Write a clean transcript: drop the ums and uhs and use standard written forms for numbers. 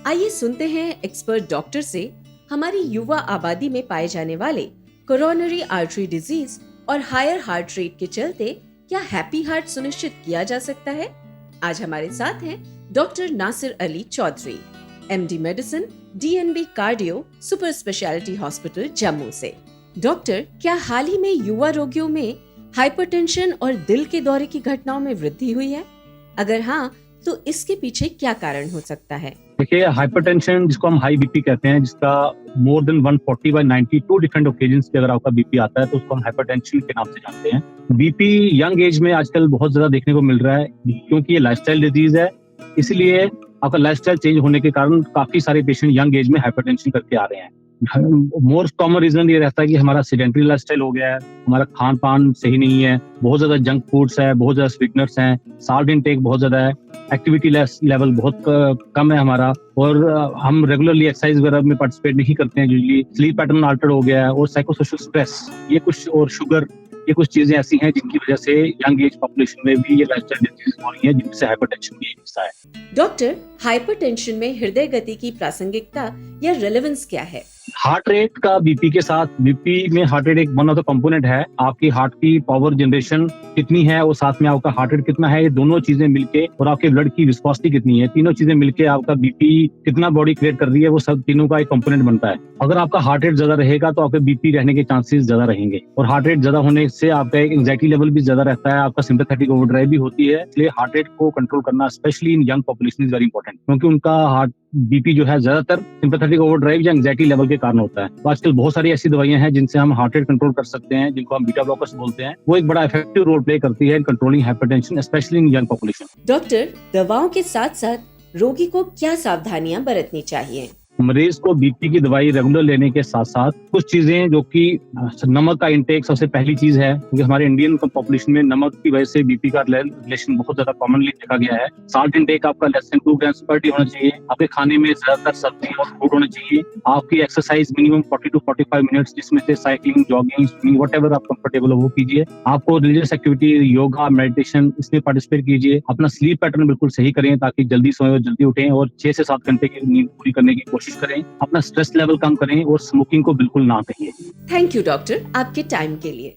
आइए सुनते हैं एक्सपर्ट डॉक्टर से हमारी युवा आबादी में पाए जाने वाले कोरोनरी आर्टरी डिजीज और हायर हार्ट रेट के चलते क्या हैप्पी हार्ट सुनिश्चित किया जा सकता है। आज हमारे साथ हैं doctor Nasir Ali Chaudhary, MD medicine, DNB cardio, super speciality hospital Jammu से। डॉक्टर, क्या हाल ही में युवा रोगियों में हाइपरटेंशन और दिल के दौरे की घटनाओं में वृद्धि हुई है? अगर हाँ, तो इसके पीछे क्या कारण हो सकता है? देखिए, हाइपरटेंशन जिसको हम हाई बीपी कहते हैं, जिसका मोर देन 140/92 डिफरेंट ओकेजन्स पे अगर आपका बीपी आता है तो उसको हम हाइपरटेंशन के नाम से जानते हैं। बीपी यंग एज में आजकल बहुत ज्यादा देखने को मिल रहा है क्योंकि ये लाइफस्टाइल डिजीज है। इसलिए आपका लाइफस्टाइल चेंज होने के कारण काफी सारे पेशेंट यंग एज में हाइपरटेंशन करके आ रहे हैं। मोस्ट कॉमन रीजन ये रहता है कि हमारा सेडेंटरी लाइफस्टाइल हो गया है, हमारा खान पान सही नहीं है, बहुत ज्यादा जंक फूड्स है, बहुत ज्यादा स्वीटनर्स हैं, साल्ट इनटेक बहुत ज्यादा है, एक्टिविटी लेवल बहुत कम है हमारा, और हम रेगुलरली एक्सरसाइज वगैरह में पार्टिसिपेट नहीं करते हैं यूजुअली, स्लीप पैटर्न अल्टर हो गया है, और साइकोसोशल स्ट्रेस, ये कुछ, और शुगर, ये कुछ चीजें ऐसी हैं जिनकी वजह से यंग एज पॉपुलेशन में भी ये लाइफस्टाइल डिजीज हो रही है, जिनसे हाइपरटेंशन भी एक हिस्सा है। डॉक्टर, हाइपरटेंशन में हृदय गति की प्रासंगिकता या रेलेवेंस क्या है? हार्ट रेट का बीपी के साथ, बीपी में हार्ट रेट एक वन ऑफ द कंपोनेंट है। आपकी हार्ट की पावर जनरेशन कितनी है और साथ में आपका हार्ट रेट कितना है, ये दोनों चीजें मिलके, और आपके ब्लड की विस्कोसिटी कितनी है, तीनों चीजें मिलके आपका बीपी कितना बॉडी क्रिएट कर रही है, वो सब तीनों का एक कंपोनेंट बनता है। अगर आपका हार्ट रेट ज्यादा रहेगा तो आपके बीपी रहने के चांसेस ज्यादा रहेंगे, और हार्ट रेट ज्यादा होने से आपका एंग्जाइटी लेवल भी ज्यादा रहता है, आपका सिंपैथेटिक ओवरड्राइव भी होती है। इसलिए हार्ट रेट को कंट्रोल करना specially in young population is very important, क्योंकि उनका हार्ट बीपी जो है ज्यादातर सिंपैथेटिक ओवरड्राइव या एंग्जाइटी लेवल के कारण होता है। तो आजकल बहुत सारी ऐसी दवाइयां हैं जिनसे हम हार्ट रेट कंट्रोल कर सकते हैं, जिनको हम बीटा ब्लॉकर्स बोलते हैं। वो एक बड़ा इफेक्टिव रोल प्ले करती है in controlling hypertension, specially in young population. Doctor, दवाओं के साथ साथ रोगी को क्या सावधानियां बरतनी चाहिए? मरीज को बीपी की दवाई रेगुलर लेने के साथ साथ कुछ चीजें, जो कि नमक का इंटेक सबसे पहली चीज है, क्योंकि हमारे इंडियन पॉपुलेशन में नमक की वजह से बीपी का रिलेशन बहुत ज्यादा कॉमनली देखा गया है। साल्ट इंटेक आपका less than 2 grams per day होना चाहिए। आपके खाने में ज्यादातर सब्जी और फ्रूट होना चाहिए। आपकी एक्सरसाइज मिनिमम 40 to 45 मिनट्स, जिसमें से साइकिलिंग, जॉगिंग, स्विमिंग, व्हाटएवर आप कंफर्टेबल हो वो कीजिए। आपको रिलीजियस एक्टिविटी, योगा, मेडिटेशन, इसमें पार्टिसिपेट कीजिए। अपना स्लीप पैटर्न बिल्कुल सही करें ताकि जल्दी सोएं और जल्दी उठें, और 6 से 7 घंटे की नींद पूरी करने की कोशिश करें। अपना स्ट्रेस लेवल कम करें और स्मोकिंग को बिल्कुल ना कहिए। थैंक यू डॉक्टर, आपके टाइम के लिए।